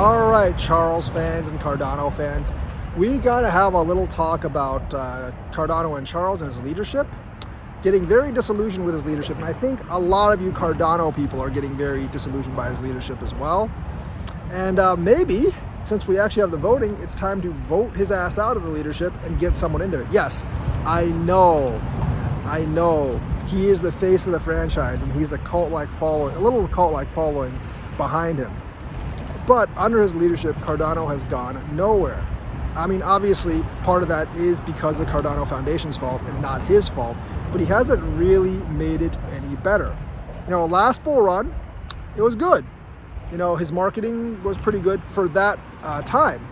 All right, Charles fans and Cardano fans, we got to have a little talk about Cardano and Charles and his leadership. Getting very disillusioned with his leadership, and I think a lot of you Cardano people are getting very disillusioned by his leadership as well. And maybe, since we actually have the voting, it's time to vote his ass out of the leadership and get someone in there. Yes, I know, he is the face of the franchise, and he's a little cult-like following behind him. But under his leadership, Cardano has gone nowhere. I mean, obviously, part of that is because of the Cardano Foundation's fault and not his fault, but he hasn't really made it any better. Last bull run, it was good. His marketing was pretty good for that time.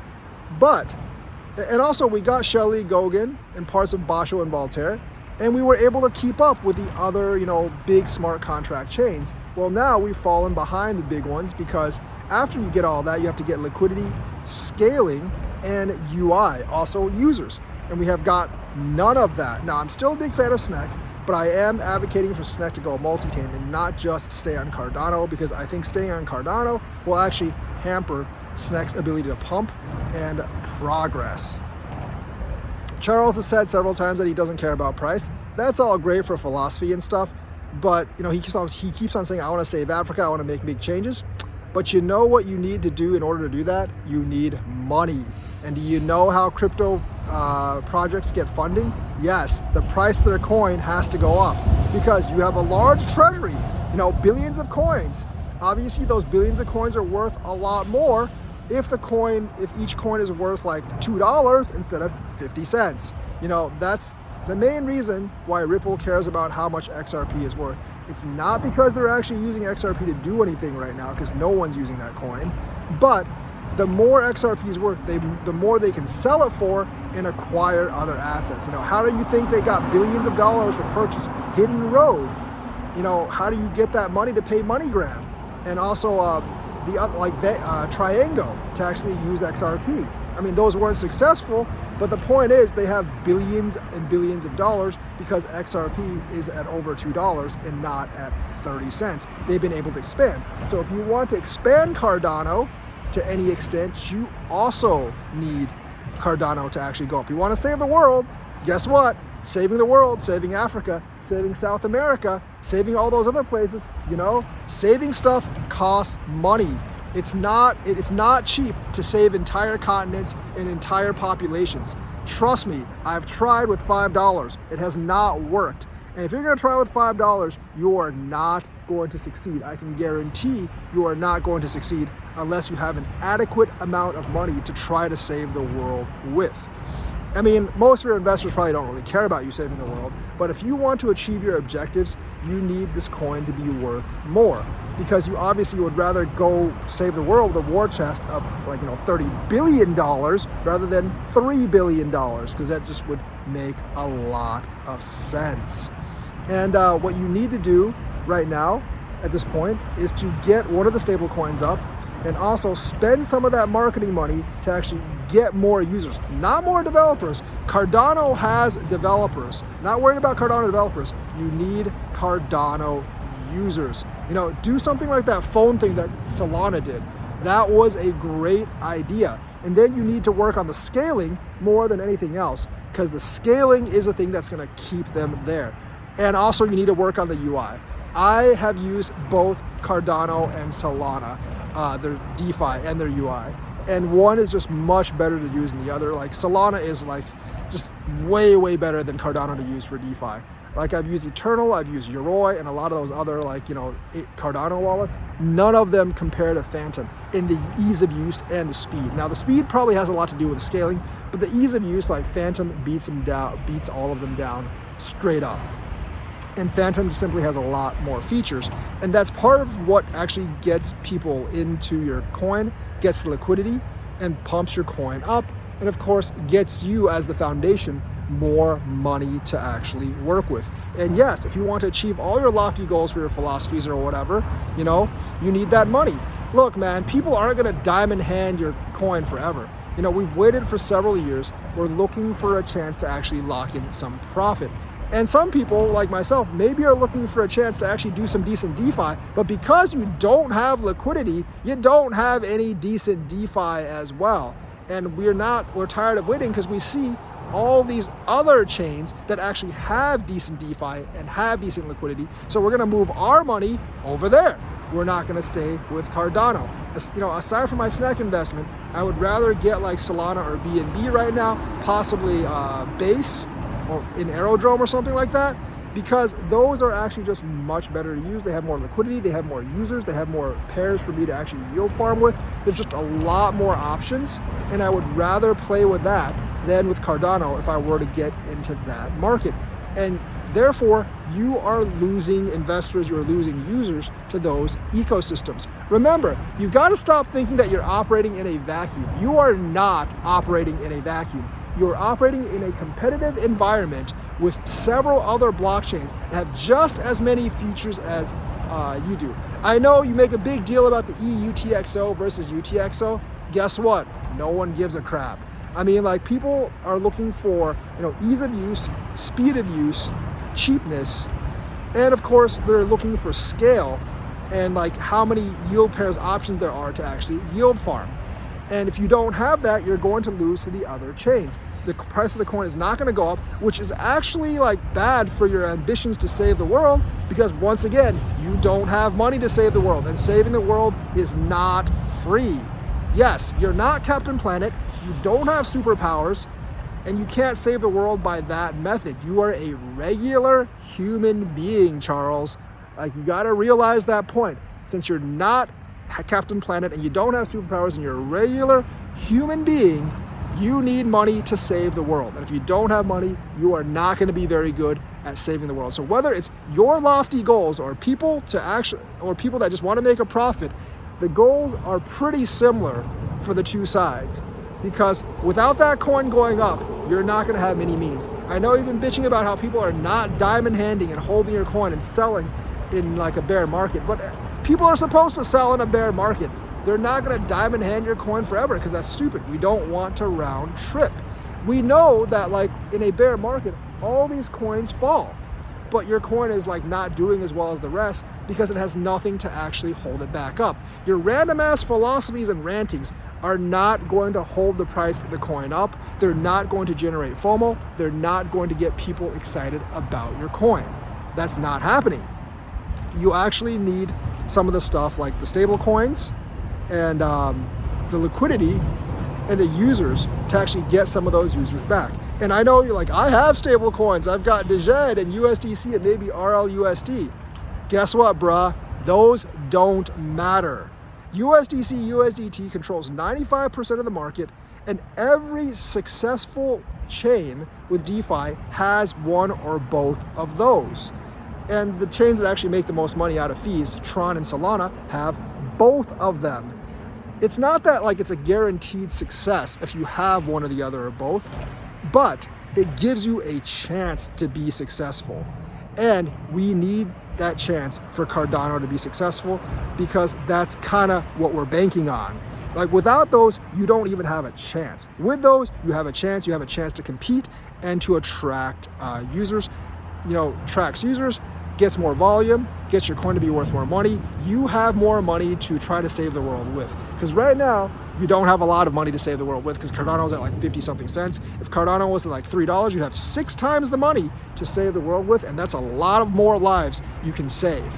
And also we got Shelley, Gauguin, and parts of Basho and Voltaire, and we were able to keep up with the other, big smart contract chains. Well, now we've fallen behind the big ones because after you get all that, you have to get liquidity, scaling, and UI, also users. And we have got none of that. Now, I'm still a big fan of SNEC, but I am advocating for SNEC to go multi-chain and not just stay on Cardano, because I think staying on Cardano will actually hamper SNEC's ability to pump and progress. Charles has said several times that he doesn't care about price. That's all great for philosophy and stuff, but he keeps on saying, I want to save Africa, I want to make big changes. But you know what you need to do in order to do that? You need money. And do you know how crypto projects get funding? Yes, the price of their coin has to go up because you have a large treasury, billions of coins. Obviously, those billions of coins are worth a lot more if each coin is worth like $2 instead of 50 cents. That's the main reason why Ripple cares about how much XRP is worth. It's not because they're actually using XRP to do anything right now, because no one's using that coin, but the more XRP is worth, the more they can sell it for and acquire other assets. How do you think they got billions of dollars for purchase Hidden Road? How do you get that money to pay MoneyGram? And also Triango to actually use XRP. I mean, those weren't successful, but the point is they have billions and billions of dollars because XRP is at over $2 and not at 30 cents. They've been able to expand. So if you want to expand Cardano to any extent, you also need Cardano to actually go up. You want to save the world, guess what? Saving the world, saving Africa, saving South America, saving all those other places, saving stuff costs money. It's not cheap to save entire continents and entire populations. Trust me, I've tried with $5. It has not worked. And if you're going to try with $5, you are not going to succeed. I can guarantee you are not going to succeed unless you have an adequate amount of money to try to save the world with. I mean, most of your investors probably don't really care about you saving the world, but if you want to achieve your objectives, you need this coin to be worth more, because you obviously would rather go save the world with a war chest of $30 billion rather than $3 billion, because that just would make a lot of sense. And what you need to do right now at this point is to get one of the stable coins up and also spend some of that marketing money to actually get more users, not more developers. Cardano has developers. Not worried about Cardano developers. You need Cardano users. Do something like that phone thing that Solana did. That was a great idea. And then you need to work on the scaling more than anything else, because the scaling is the thing that's going to keep them there. And also you need to work on the UI. I have used both Cardano and Solana, their DeFi and their UI. And one is just much better to use than the other. Like Solana is just way, way better than Cardano to use for DeFi. I've used Eternal, I've used Yoroi, and a lot of those other Cardano wallets. None of them compare to Phantom in the ease of use and the speed. Now the speed probably has a lot to do with the scaling, but the ease of use, Phantom beats all of them down straight up. And Phantom simply has a lot more features. And that's part of what actually gets people into your coin, gets the liquidity, and pumps your coin up. And of course, gets you as the foundation more money to actually work with. And yes, if you want to achieve all your lofty goals for your philosophies or whatever, you need that money. Look, man, people aren't going to diamond hand your coin forever. We've waited for several years. We're looking for a chance to actually lock in some profit. And some people, like myself, maybe are looking for a chance to actually do some decent DeFi, but because you don't have liquidity, you don't have any decent DeFi as well. And we're tired of waiting because we see all these other chains that actually have decent DeFi and have decent liquidity. So we're gonna move our money over there. We're not gonna stay with Cardano. Aside from my snack investment, I would rather get like Solana or BNB right now, possibly Base, or in Aerodrome or something like that, because those are actually just much better to use. They have more liquidity, they have more users, they have more pairs for me to actually yield farm with. There's just a lot more options, and I would rather play with that than with Cardano if I were to get into that market. And therefore, you are losing investors, you're losing users to those ecosystems. Remember, you've got to stop thinking that you're operating in a vacuum. You are not operating in a vacuum. You're operating in a competitive environment with several other blockchains that have just as many features as you do. I know you make a big deal about the EUTXO versus UTXO. Guess what? No one gives a crap. I mean, like, people are looking for, ease of use, speed of use, cheapness, and of course, they're looking for scale and like how many yield pairs options there are to actually yield farm. And if you don't have that, you're going to lose to the other chains. The price of the coin is not going to go up, which is actually like bad for your ambitions to save the world, because once again, you don't have money to save the world, and saving the world is not free. Yes, you're not Captain Planet, you don't have superpowers, and you can't save the world by that method. You are a regular human being, Charles. Like, you got to realize that point. Since you're not Captain Planet and you don't have superpowers and you're a regular human being, you need money to save the world. And if you don't have money, you are not going to be very good at saving the world. So whether it's your lofty goals or people that just want to make a profit, the goals are pretty similar for the two sides. Because without that coin going up, you're not going to have many means. I know you've been bitching about how people are not diamond handing and holding your coin and selling in like a bear market, but people are supposed to sell in a bear market. They're not going to diamond hand your coin forever because that's stupid. We don't want to round trip. We know that like in a bear market, all these coins fall, but your coin is like not doing as well as the rest because it has nothing to actually hold it back up. Your random ass philosophies and rantings are not going to hold the price of the coin up. They're not going to generate FOMO. They're not going to get people excited about your coin. That's not happening. You actually need some of the stuff like the stable coins and the liquidity and the users to actually get some of those users back. And I know you're like, I have stable coins. I've got DJED and USDC and maybe RLUSD. Guess what, bruh? Those don't matter. USDC, USDT controls 95% of the market, and every successful chain with DeFi has one or both of those. And the chains that actually make the most money out of fees, Tron and Solana, have both of them. It's not that like it's a guaranteed success if you have one or the other or both, but it gives you a chance to be successful. And we need that chance for Cardano to be successful because that's kind of what we're banking on. Like without those, you don't even have a chance. With those, you have a chance. You have a chance to compete and to attract users. Attracts users, gets more volume, gets your coin to be worth more money. You have more money to try to save the world with. Because right now, you don't have a lot of money to save the world with because Cardano's at like 50 something cents. If Cardano was at like $3, you'd have 6 times the money to save the world with, and that's a lot of more lives you can save.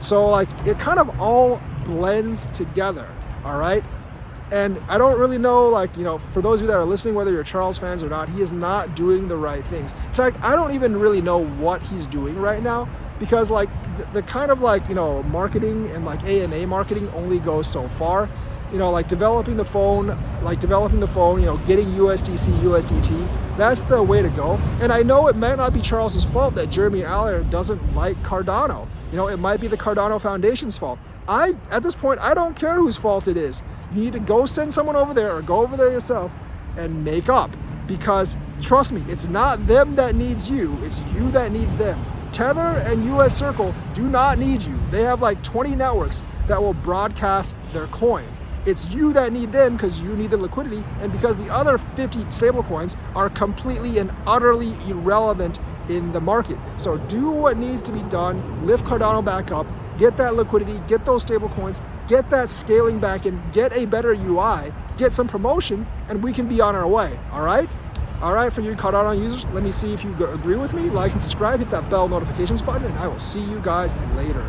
So like it kind of all blends together, all right? And I don't really know, for those of you that are listening, whether you're Charles fans or not, he is not doing the right things. In fact, I don't even really know what he's doing right now because the kind of marketing and AMA marketing only goes so far. Developing the phone, getting USDC, USDT, that's the way to go. And I know it might not be Charles's fault that Jeremy Aller doesn't like Cardano. It might be the Cardano Foundation's fault. At this point, I don't care whose fault it is. You need to go send someone over there or go over there yourself and make up. Because trust me, it's not them that needs you, it's you that needs them. Tether and US Circle do not need you. They have 20 networks that will broadcast their coin. It's you that need them because you need the liquidity and because the other 50 stablecoins are completely and utterly irrelevant in the market. So do what needs to be done, lift Cardano back up, get that liquidity, get those stable coins, get that scaling back in, get a better UI, get some promotion, and we can be on our way, all right? All right, for you Cardano users, let me see if you agree with me. Like and subscribe, hit that bell notifications button, and I will see you guys later.